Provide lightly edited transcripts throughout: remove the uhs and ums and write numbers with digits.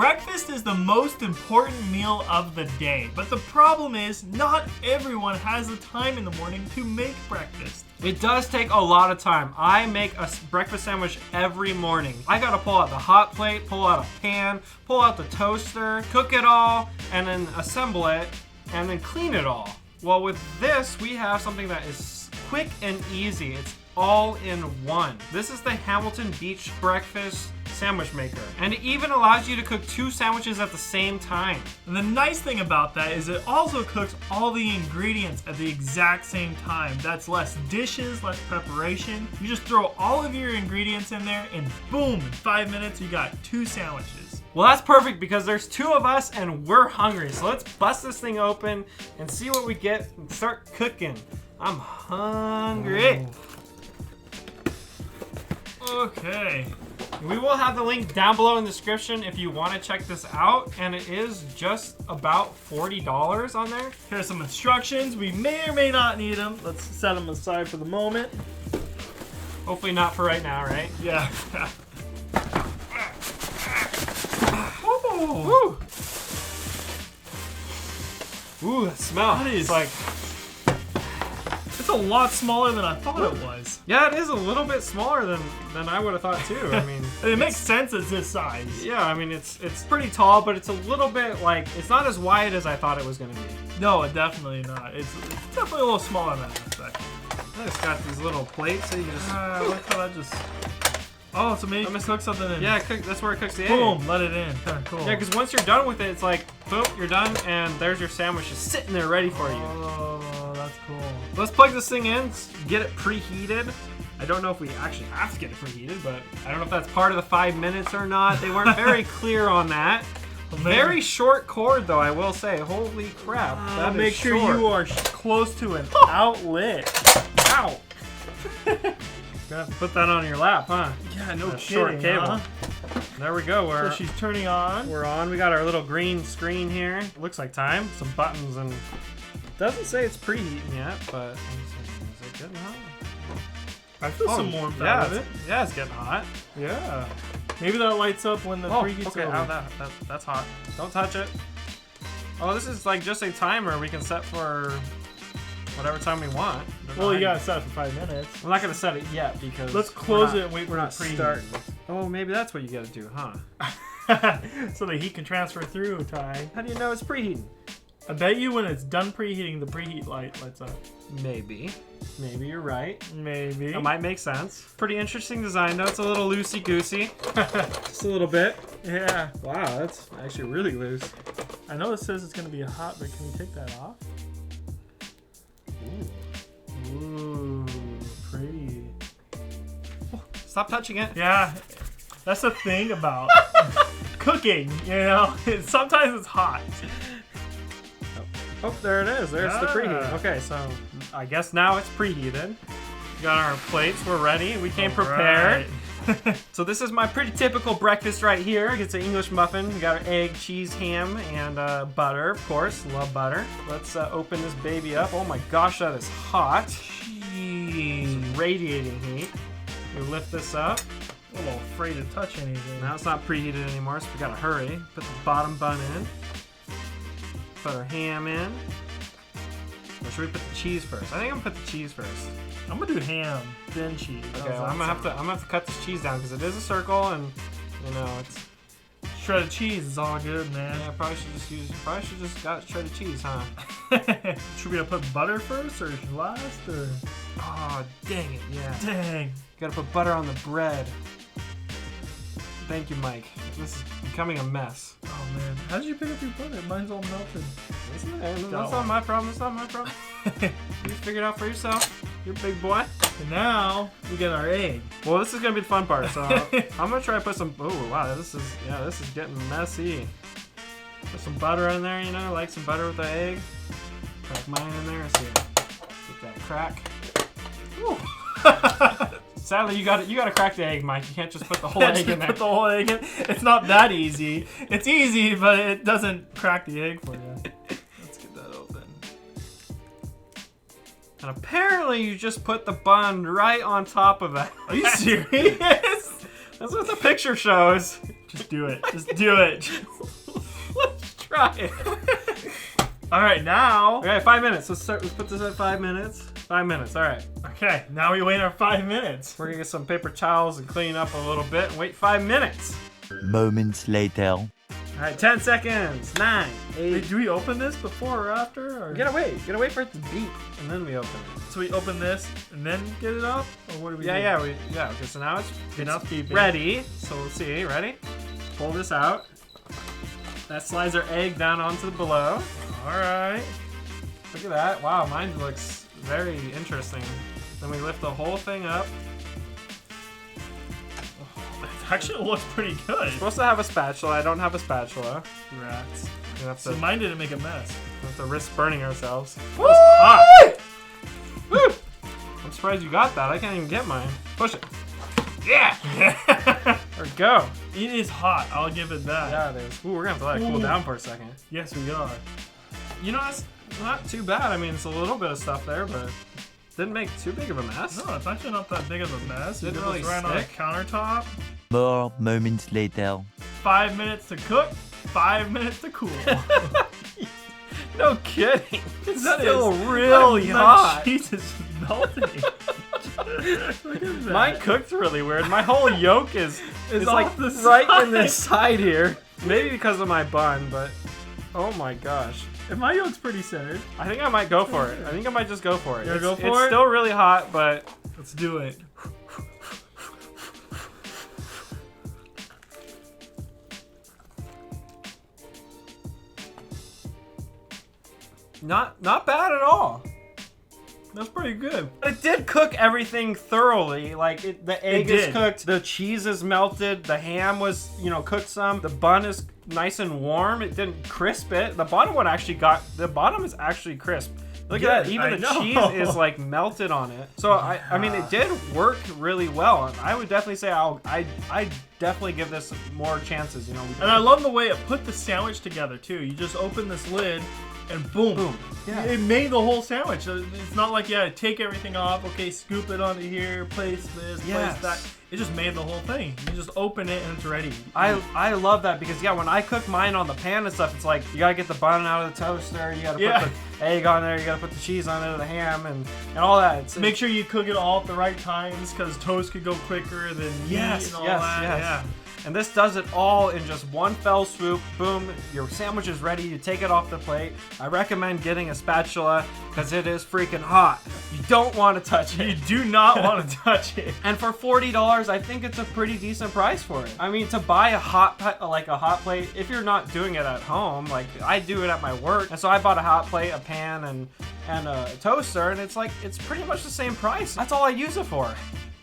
Breakfast is the most important meal of the day, but the problem is not everyone has the time in the morning to make breakfast. It does take a lot of time. I make a breakfast sandwich every morning. I gotta pull out the hot plate, pull out a pan, pull out the toaster, cook it all, and then assemble it, and then clean it all. Well, with this, we have something that is quick and easy. It's all in one. This is the Hamilton Beach Breakfast Sandwich Maker, and it even allows you to cook 2 sandwiches at the same time. And the nice thing about that is it also cooks all the ingredients at the exact same time. That's less dishes, less preparation. You just throw all of your ingredients in there and boom, in 5 minutes you got 2 sandwiches. Well, that's perfect because there's 2 of us and we're hungry. So let's bust this thing open and see what we get and start cooking. I'm hungry. Okay. We will have the link down below in the description if you want to check this out, and it is just about $40 on there. Here's some instructions. We may or may not need them. Let's set them aside for the moment. Hopefully not for right now, right? Yeah. Ooh. Ooh, that smell. That is like... It's a lot smaller than I thought it was. Yeah, it is a little bit smaller than I would have thought too. I mean, it makes sense it's this size. Yeah, I mean it's pretty tall, but it's a little bit like it's not as wide as I thought it was gonna be. No, definitely not. It's definitely a little smaller than I expected. It's got these little plates that you just. Look how that just. Oh, so maybe cook something in. Yeah, that's where it cooks the egg. Boom, let it in. Cool. Yeah, because once you're done with it, it's like boom, you're done, and there's your sandwich just sitting there ready for you. Oh, that's cool. Let's plug this thing in, get it preheated. I don't know if we actually have to get it preheated, but I don't know if that's part of the 5 minutes or not. They weren't very clear on that. Very short cord, though, I will say. Holy crap. That make sure short. you are close to an outlet. Ow. You're gonna have to put that on your lap, huh? Yeah, no kidding, short cable. Huh? There we go. So she's turning on. We're on. We got our little green screen here. Looks like time. Some buttons and doesn't say it's preheating yet, but is it getting hot? I feel some warmth out of it. Yeah, it's getting hot. Yeah. Maybe that lights up when the preheat's okay. over. That's hot. Don't touch it. Oh, this is like just a timer we can set for whatever time we want. Well, you gotta set it for 5 minutes. I'm not gonna set it yet because let's close it and wait for we're the not preheat. starting. Oh, maybe that's what you gotta do, huh? So the heat can transfer through, Ty. How do you know it's preheating? I bet you when it's done preheating, the preheat light lights up. Maybe you're right. Maybe. That might make sense. Pretty interesting design though. It's a little loosey-goosey. Just a little bit. Yeah. Wow, that's actually really loose. I know it says it's gonna be hot, but can we take that off? Ooh, pretty. Oh, stop touching it. Yeah, that's the thing about cooking, you know? Sometimes it's hot. Oh, there it is. There's the preheat. Okay, so I guess now it's preheated. We got our plates. We're ready. We came prepared. Right. So this is my pretty typical breakfast right here. It's an English muffin. We got our egg, cheese, ham, and butter, of course. Love butter. Let's open this baby up. Oh my gosh, that is hot. Jeez. It's radiating heat. We lift this up. I'm a little afraid to touch anything. Now it's not preheated anymore, so we gotta hurry. Put the bottom bun in. Put our ham in. Or should we put the cheese first? I think I'm gonna put the cheese first. I'm gonna do ham, then cheese. Okay, well, I'm gonna have to cut this cheese down because it is a circle, and you know it's shredded cheese is all good, man. Yeah, probably should just got shredded cheese, huh? Should we put butter first or last or? Oh, dang it! Yeah. Dang. Gotta put butter on the bread. Thank you, Mike. This is becoming a mess. Oh man, how did you pick up your butter? Mine's all melted. That's not my problem. It's not my problem. You figure it out for yourself. You're a big boy. And now we get our egg. Well, this is gonna be the fun part. So I'm gonna try to put some. Oh wow, this is getting messy. Put some butter in there. You know, like some butter with the egg. Crack mine in there. Let's see. Get that crack. Ooh. Sadly, you got to crack the egg, Mike. You can't just put the whole egg in there. Put the whole egg in. It's not that easy. It's easy, but it doesn't crack the egg for you. Let's get that open. And apparently, you just put the bun right on top of that. Are you serious? That's what the picture shows. Just do it. Just do it. try it. All right, now. Okay, 5 minutes. Let's put this at 5 minutes. 5 minutes. All right. Okay, now we wait our 5 minutes. We're gonna get some paper towels and clean up a little bit and wait 5 minutes. Moments later. All right, 10 seconds. 9, 8. Wait, do we open this before or after? Or? You gotta wait for it to beep, and then we open it. So we open this and then get it up, or what do we do? Yeah. Okay, so now it's beeping. ready. So let's see. Ready? Pull this out. That slides our egg down onto the below. All right. Look at that. Wow, mine looks very interesting. Then we lift the whole thing up. It actually looks pretty good. It's supposed to have a spatula. I don't have a spatula. Rats. We have So to, mine didn't make a mess. we have to risk burning ourselves. Woo! Hot. Woo! I'm surprised you got that. I can't even get mine. Push it. Yeah. There we go. It is hot. I'll give it that. Yeah, it is. Ooh, we're gonna have to let it cool Ooh. down for a second. Yes, we are. You know, it's not too bad. I mean, it's a little bit of stuff there, but didn't make too big of a mess. No, it's actually not that big of a mess. Didn't It really was right on the stick. countertop. More moments later. 5 minutes to cook, 5 minutes to cool. No kidding. It's That still is- really that hot. cheese is melting. Look at that. Mine cooked really weird. My whole yolk is It's like off the right in the side. side here. Maybe because of my bun, but oh my gosh. And my yolk's pretty centered. I think I might go for it. I think I might just go for it. You gonna go It's for it? still really hot, but Let's do it. not bad at all. That's pretty good. It did cook everything thoroughly. Like the egg is did. cooked, the cheese is melted, the ham was, cooked some. The bun is nice and warm. It didn't crisp it. The bottom one actually the bottom is actually crisp. Look at that. Good, Even I the know. cheese is like melted on it. So I mean, it did work really well. And I would definitely say I definitely give this more chances. And I love the way it put the sandwich together too. You just open this lid and boom. Boom. Yeah. It made the whole sandwich. It's not like you had to take everything off, okay, scoop it onto here, place this, Yes. place that. It just made the whole thing. You just open it and it's ready. I love that because when I cook mine on the pan and stuff, it's like you gotta get the bun out of the toaster, you gotta Yeah. put the egg on there, you gotta put the cheese on there, the ham, and all that. Make sure you cook it all at the right times because toast could go quicker than meat and all that. Yeah. And this does it all in just one fell swoop. Boom, your sandwich is ready. You take it off the plate. I recommend getting a spatula because it is freaking hot. You don't want to touch You it. do not want to touch it. And for $40, I think it's a pretty decent price for it. I mean, to buy a hot plate, if you're not doing it at home, like I do it at my work, and so I bought a hot plate, a pan, and a toaster, and it's pretty much the same price. That's all I use it for.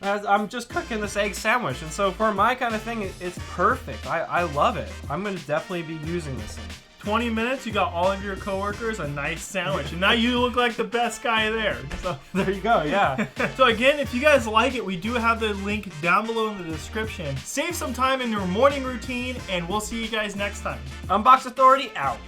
I'm just cooking this egg sandwich, and so for my kind of thing, it's perfect. I love it. I'm gonna definitely be using this thing. 20 minutes, you got all of your coworkers a nice sandwich, and now you look like the best guy there. So There you go, yeah. So again, if you guys like it, we do have the link down below in the description. Save some time in your morning routine, and we'll see you guys next time. Unbox Authority out.